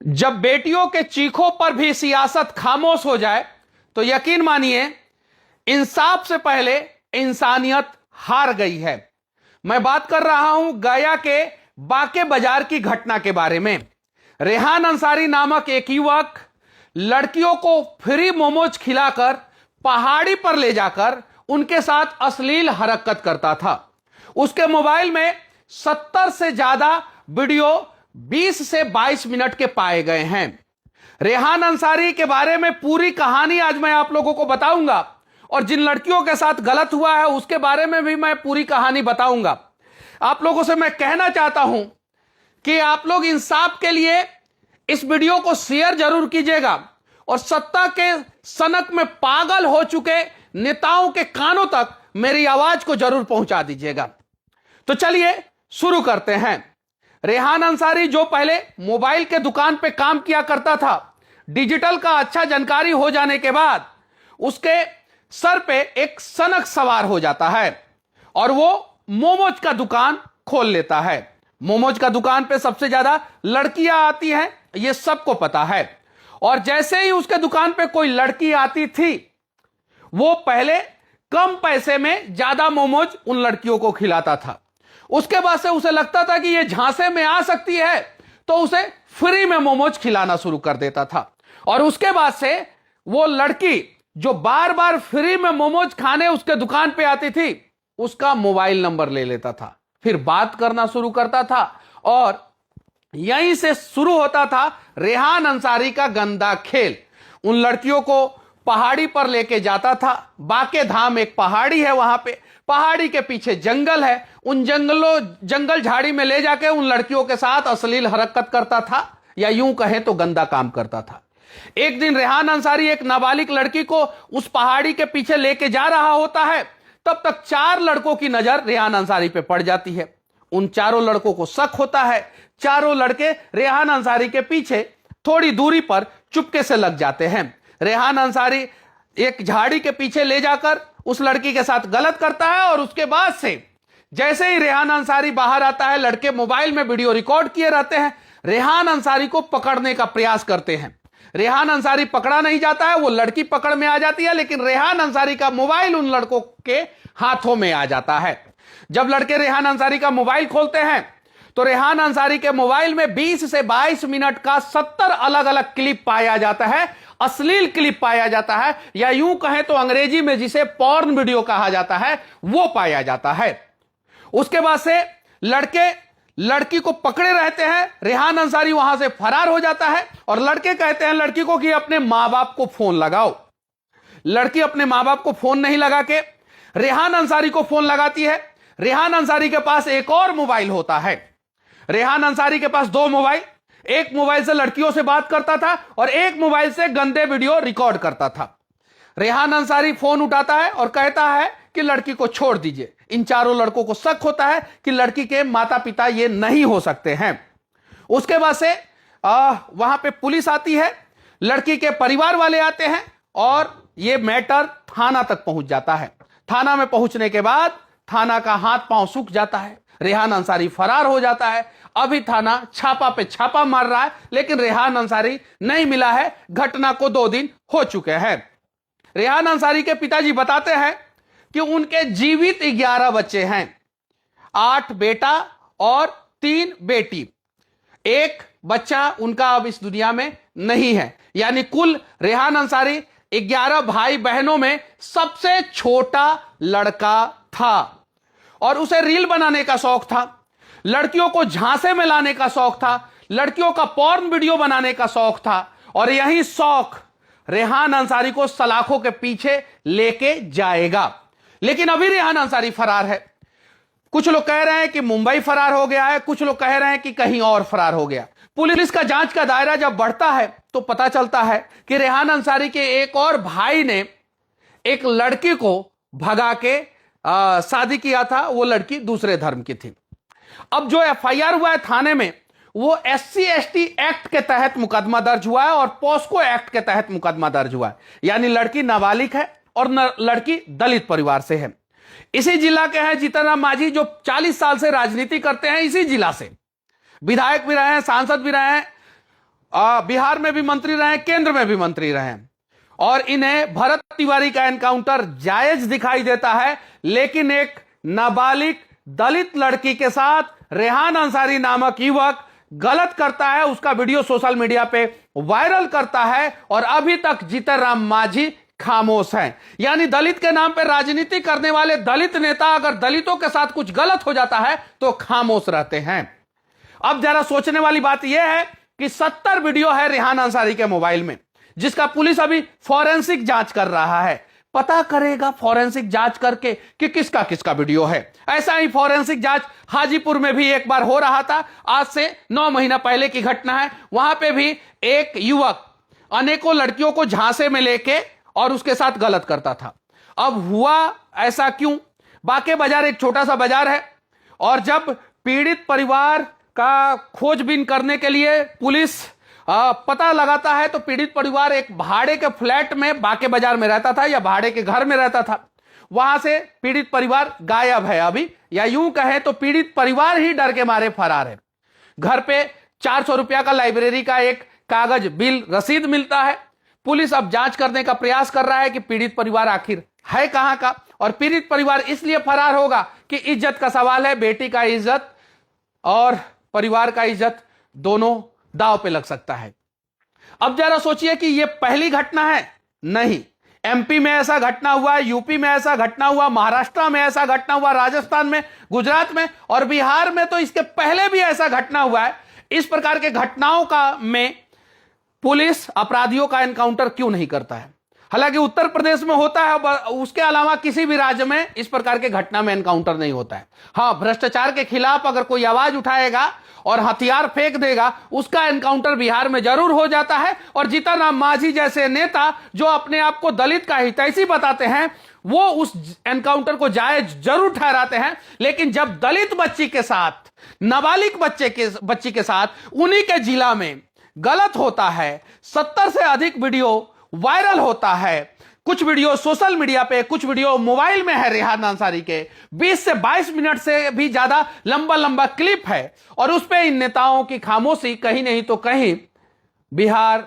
जब बेटियों के चीखों पर भी सियासत खामोश हो जाए तो यकीन मानिए इंसाफ से पहले इंसानियत हार गई है। मैं बात कर रहा हूं गया के बाके बाजार की घटना के बारे में। रेहान अंसारी नामक एक युवक लड़कियों को फ्री मोमोज खिलाकर पहाड़ी पर ले जाकर उनके साथ अश्लील हरकत करता था। उसके मोबाइल में 70 से ज्यादा वीडियो 20 से 22 मिनट के पाए गए हैं। रेहान अंसारी के बारे में पूरी कहानी आज मैं आप लोगों को बताऊंगा और जिन लड़कियों के साथ गलत हुआ है उसके बारे में भी मैं पूरी कहानी बताऊंगा। आप लोगों से मैं कहना चाहता हूं कि आप लोग इंसाफ के लिए इस वीडियो को शेयर जरूर कीजिएगा और सत्ता के सनक में पागल हो चुके नेताओं के कानों तक मेरी आवाज को जरूर पहुंचा दीजिएगा। तो चलिए शुरू करते हैं। रेहान अंसारी जो पहले मोबाइल के दुकान पे काम किया करता था, डिजिटल का अच्छा जानकारी हो जाने के बाद उसके सर पे एक सनक सवार हो जाता है और वो मोमोज का दुकान खोल लेता है। मोमोज का दुकान पे सबसे ज्यादा लड़कियां आती हैं, ये सबको पता है। और जैसे ही उसके दुकान पे कोई लड़की आती थी, वो पहले कम पैसे में ज्यादा मोमोज उन लड़कियों को खिलाता था। उसके बाद से उसे लगता था कि ये झांसे में आ सकती है तो उसे फ्री में मोमोज खिलाना शुरू कर देता था। और उसके बाद से वो लड़की जो बार बार फ्री में मोमोज खाने उसके दुकान पे आती थी, उसका मोबाइल नंबर ले लेता था, फिर बात करना शुरू करता था और यहीं से शुरू होता था रेहान अंसारी का गंदा खेल। उन लड़कियों को पहाड़ी पर लेके जाता था। बाके धाम एक पहाड़ी है, वहां पे पहाड़ी के पीछे जंगल है। उन जंगल झाड़ी में ले जाके उन लड़कियों के साथ अश्लील हरकत करता था, या यूं कहें तो गंदा काम करता था। एक दिन रेहान अंसारी एक नाबालिग लड़की को उस पहाड़ी के पीछे लेके जा रहा होता है, तब तक 4 लड़कों की नजर रेहान अंसारी पे पड़ जाती है। उन चारों लड़कों को शक होता है। चारों लड़के रेहान अंसारी के पीछे थोड़ी दूरी पर चुपके से लग जाते हैं। रेहान अंसारी एक झाड़ी के पीछे ले जाकर उस लड़की के साथ गलत करता है और उसके बाद से जैसे ही रेहान अंसारी बाहर आता है, लड़के मोबाइल में वीडियो रिकॉर्ड किए रहते हैं, रेहान अंसारी को पकड़ने का प्रयास करते हैं। रेहान अंसारी पकड़ा नहीं जाता है, वो लड़की पकड़ में आ जाती है, लेकिन रेहान अंसारी का मोबाइल उन लड़कों के हाथों में आ जाता है। जब लड़के रेहान अंसारी का मोबाइल खोलते हैं तो रेहान अंसारी के मोबाइल में 20 से 22 मिनट का 70 अलग अलग क्लिप पाया जाता है, अश्लील क्लिप पाया जाता है, या यूं कहें तो अंग्रेजी में जिसे पॉर्न वीडियो कहा जाता है वो पाया जाता है। उसके बाद से लड़के लड़की को पकड़े रहते हैं। रेहान अंसारी वहां से फरार हो जाता है और लड़के कहते हैं लड़की को कि अपने मां बाप को फोन लगाओ। लड़की अपने मां बाप को फोन नहीं लगा के रेहान अंसारी को फोन लगाती है। रेहान अंसारी के पास एक और मोबाइल होता है। रेहान अंसारी के पास 2 मोबाइल, एक मोबाइल से लड़कियों से बात करता था और एक मोबाइल से गंदे वीडियो रिकॉर्ड करता था। रेहान अंसारी फोन उठाता है और कहता है कि लड़की को छोड़ दीजिए। इन चारों लड़कों को शक होता है कि लड़की के माता पिता ये नहीं हो सकते हैं। उसके बाद से वहां पे पुलिस आती है, लड़की के परिवार वाले आते हैं और ये मैटर थाना तक पहुंच जाता है। थाना में पहुंचने के बाद थाना का हाथ पांव सूख जाता है। रेहान अंसारी फरार हो जाता है। अभी थाना छापा पे छापा मार रहा है, लेकिन रेहान अंसारी नहीं मिला है। घटना को 2 दिन हो चुके हैं। रेहान अंसारी के पिताजी बताते हैं कि उनके जीवित 11 बच्चे हैं, 8 बेटा और 3 बेटी। एक बच्चा उनका अब इस दुनिया में नहीं है, यानी कुल रेहान अंसारी 11 भाई बहनों में सबसे छोटा लड़का था। और उसे रील बनाने का शौक था, लड़कियों को झांसे में लाने का शौक था, लड़कियों का पॉर्न वीडियो बनाने का शौक था। और यही शौक रेहान अंसारी को सलाखों के पीछे लेके जाएगा। लेकिन अभी रेहान अंसारी फरार है। कुछ लोग कह रहे हैं कि मुंबई फरार हो गया है, कुछ लोग कह रहे हैं कि कहीं और फरार हो गया। पुलिस का जांच का दायरा जब बढ़ता है तो पता चलता है कि रेहान अंसारी के एक और भाई ने एक लड़की को भगा के शादी किया था। वो लड़की दूसरे धर्म की थी। अब जो एफआईआर हुआ है थाने में, वो SC/ST एक्ट के तहत मुकदमा दर्ज हुआ है और पॉस्को एक्ट के तहत मुकदमा दर्ज हुआ है। यानी लड़की नाबालिग है और लड़की दलित परिवार से है। इसी जिला के हैं जीतन राम मांझी, जो 40 साल से राजनीति करते हैं इसी जिला से, विधायक भी रहे हैं, सांसद भी रहे हैं, बिहार में भी मंत्री रहे, केंद्र में भी मंत्री रहे, और इन्हें भरत तिवारी का एनकाउंटर जायज दिखाई देता है, लेकिन एक नाबालिग दलित लड़की के साथ रेहान अंसारी नामक युवक गलत करता है, उसका वीडियो सोशल मीडिया पे वायरल करता है, और अभी तक जीतन राम मांझी खामोश हैं। यानी दलित के नाम पे राजनीति करने वाले दलित नेता अगर दलितों के साथ कुछ गलत हो जाता है तो खामोश रहते हैं। अब जरा सोचने वाली बात यह है कि 70 वीडियो है रेहान अंसारी के मोबाइल में, जिसका पुलिस अभी फॉरेंसिक जांच कर रहा है। पता करेगा फॉरेंसिक जांच करके कि किसका किसका वीडियो है। ऐसा ही फॉरेंसिक जांच हाजीपुर में भी एक बार हो रहा था, आज से 9 महीना पहले की घटना है। वहां पे भी एक युवक अनेकों लड़कियों को झांसे में लेके और उसके साथ गलत करता था। अब हुआ ऐसा क्यों? बाके बाजार एक छोटा सा बाजार है, और जब पीड़ित परिवार का खोजबीन करने के लिए पुलिस पता लगाता है, तो पीड़ित परिवार एक भाड़े के फ्लैट में बाके बाजार में रहता था या भाड़े के घर में रहता था। वहां से पीड़ित परिवार गायब है अभी, या यूं कहें तो पीड़ित परिवार ही डर के मारे फरार है। घर पे 400 रुपया का लाइब्रेरी का एक कागज बिल रसीद मिलता है। पुलिस अब जांच करने का प्रयास कर रहा है कि पीड़ित परिवार आखिर है कहां का, और पीड़ित परिवार इसलिए फरार होगा कि इज्जत का सवाल है। बेटी का इज्जत और परिवार का इज्जत दोनों दांव पे लग सकता है। अब जरा सोचिए कि यह पहली घटना है? नहीं, एमपी में ऐसा घटना हुआ, यूपी में ऐसा घटना हुआ, महाराष्ट्र में ऐसा घटना हुआ, राजस्थान में, गुजरात में और बिहार में तो इसके पहले भी ऐसा घटना हुआ है। इस प्रकार के घटनाओं का में पुलिस अपराधियों का एनकाउंटर क्यों नहीं करता है? हालांकि उत्तर प्रदेश में होता है, उसके अलावा किसी भी राज्य में इस प्रकार के घटना में एनकाउंटर नहीं होता है। हां, भ्रष्टाचार के खिलाफ अगर कोई आवाज उठाएगा और हथियार फेंक देगा, उसका एनकाउंटर बिहार में जरूर हो जाता है। और जीतन राम मांझी जैसे नेता जो अपने आप को दलित का हितैषी बताते हैं, वो उस एनकाउंटर को जायज जरूर ठहराते हैं। लेकिन जब दलित बच्ची के साथ, नाबालिग बच्ची के साथ उन्हीं के जिला में गलत होता है, 70 से अधिक वीडियो वायरल होता है, कुछ वीडियो सोशल मीडिया पे, कुछ वीडियो मोबाइल में है रेहान अंसारी के, 20 से 22 मिनट से भी ज्यादा लंबा लंबा क्लिप है, और उस पे इन नेताओं की खामोशी कहीं नहीं तो कहीं बिहार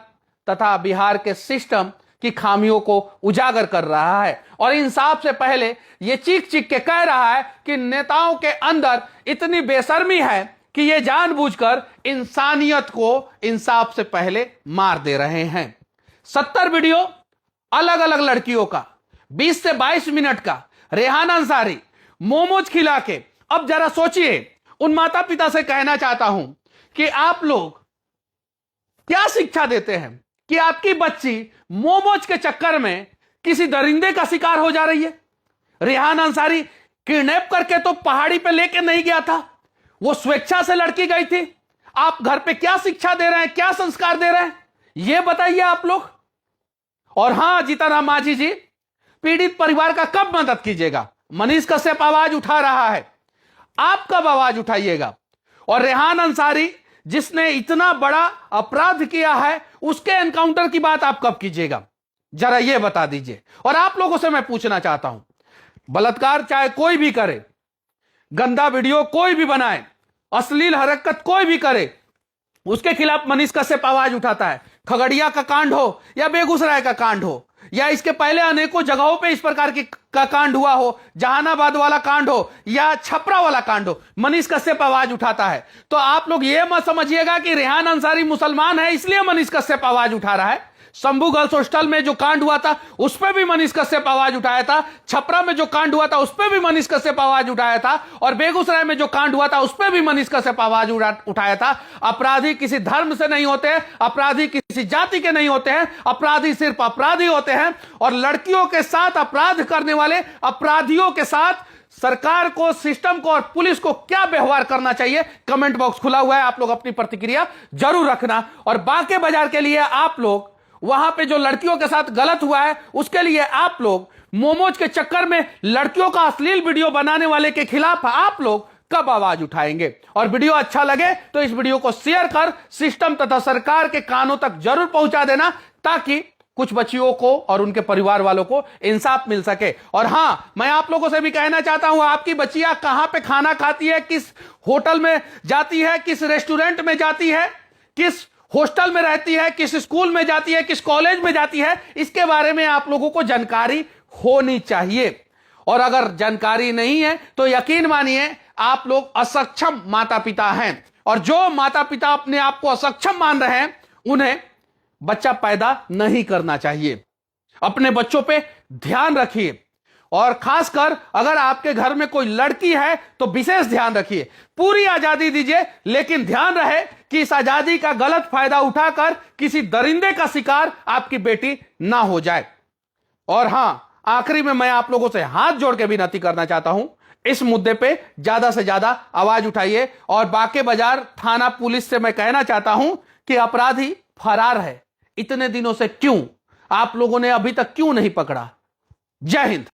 तथा बिहार के सिस्टम की खामियों को उजागर कर रहा है। और इंसाफ से पहले यह चीख चीख के कह रहा है कि नेताओं के अंदर इतनी बेशर्मी है कि ये जानबूझकर इंसानियत को इंसाफ से पहले मार दे रहे हैं। 70 वीडियो अलग अलग लड़कियों का, 20 से 22 मिनट का, रेहान अंसारी मोमोज खिला के। अब जरा सोचिए, उन माता पिता से कहना चाहता हूं कि आप लोग क्या शिक्षा देते हैं कि आपकी बच्ची मोमोज के चक्कर में किसी दरिंदे का शिकार हो जा रही है। रेहान अंसारी किडनैप करके तो पहाड़ी पे लेके नहीं गया था, वो स्वेच्छा से लड़की गई थी। आप घर पे क्या शिक्षा दे रहे हैं, क्या संस्कार दे रहे हैं, यह बताइए आप लोग। और हां, जीतन राम मांझी जी, पीड़ित परिवार का कब मदद कीजिएगा? मनीष कश्यप आवाज उठा रहा है, आप कब आवाज उठाइएगा? और रेहान अंसारी जिसने इतना बड़ा अपराध किया है, उसके एनकाउंटर की बात आप कब कीजिएगा? जरा यह बता दीजिए। और आप लोगों से मैं पूछना चाहता हूं, बलात्कार चाहे कोई भी करे, गंदा वीडियो कोई भी बनाए, अश्लील हरकत कोई भी करे, उसके खिलाफ मनीष कश्यप आवाज उठाता है। खगड़िया का कांड हो या बेगूसराय का कांड हो या इसके पहले अनेकों जगहों पे इस प्रकार का कांड हुआ हो, जहानाबाद वाला कांड हो या छपरा वाला कांड हो, मनीष कश्यप आवाज उठाता है। तो आप लोग ये मत समझिएगा कि रेहान अंसारी मुसलमान है इसलिए मनीष कश्यप आवाज उठा रहा है। शंभू गर्ल्स हॉस्टल में जो कांड हुआ था उस पर भी मनीष कश्यप आवाज उठाया था, छपरा में जो कांड हुआ था उस पर भी मनीष कश्यप आवाज उठाया था, और बेगूसराय में जो कांड हुआ था उस पर भी मनीष कश्यप आवाज उठाया था। अपराधी किसी धर्म से नहीं होते, अपराधी किसी जाति के नहीं होते हैं, अपराधी सिर्फ अपराधी होते हैं। और लड़कियों के साथ अपराध करने वाले अपराधियों के साथ सरकार को, सिस्टम को और पुलिस को क्या व्यवहार करना चाहिए? कमेंट बॉक्स खुला हुआ है, आप लोग अपनी प्रतिक्रिया जरूर रखना। और बाके बाजार के लिए आप लोग, वहां पे जो लड़कियों के साथ गलत हुआ है उसके लिए आप लोग, मोमोज के चक्कर में लड़कियों का अश्लील वीडियो बनाने वाले के खिलाफ आप लोग कब आवाज उठाएंगे? और वीडियो अच्छा लगे तो इस वीडियो को शेयर कर सिस्टम तथा सरकार के कानों तक जरूर पहुंचा देना, ताकि कुछ बच्चियों को और उनके परिवार वालों को इंसाफ मिल सके। और हां, मैं आप लोगों से भी कहना चाहता हूं, आपकी बच्चियां कहां पे खाना खाती है, किस होटल में जाती है, किस रेस्टोरेंट में जाती है, किस हॉस्टल में रहती है, किस स्कूल में जाती है, किस कॉलेज में जाती है, इसके बारे में आप लोगों को जानकारी होनी चाहिए। और अगर जानकारी नहीं है तो यकीन मानिए आप लोग असक्षम माता पिता हैं। और जो माता पिता अपने आप को असक्षम मान रहे हैं उन्हें बच्चा पैदा नहीं करना चाहिए। अपने बच्चों पे ध्यान रखिए, और खासकर अगर आपके घर में कोई लड़की है तो विशेष ध्यान रखिए। पूरी आजादी दीजिए, लेकिन ध्यान रहे कि इस आजादी का गलत फायदा उठाकर किसी दरिंदे का शिकार आपकी बेटी ना हो जाए। और हां, आखिरी में मैं आप लोगों से हाथ जोड़ के विनती करना चाहता हूं, इस मुद्दे पे ज्यादा से ज्यादा आवाज उठाइए। और बाके बाजार थाना पुलिस से मैं कहना चाहता हूं कि अपराधी फरार है, इतने दिनों से क्यों आप लोगों ने अभी तक क्यों नहीं पकड़ा? जय हिंद।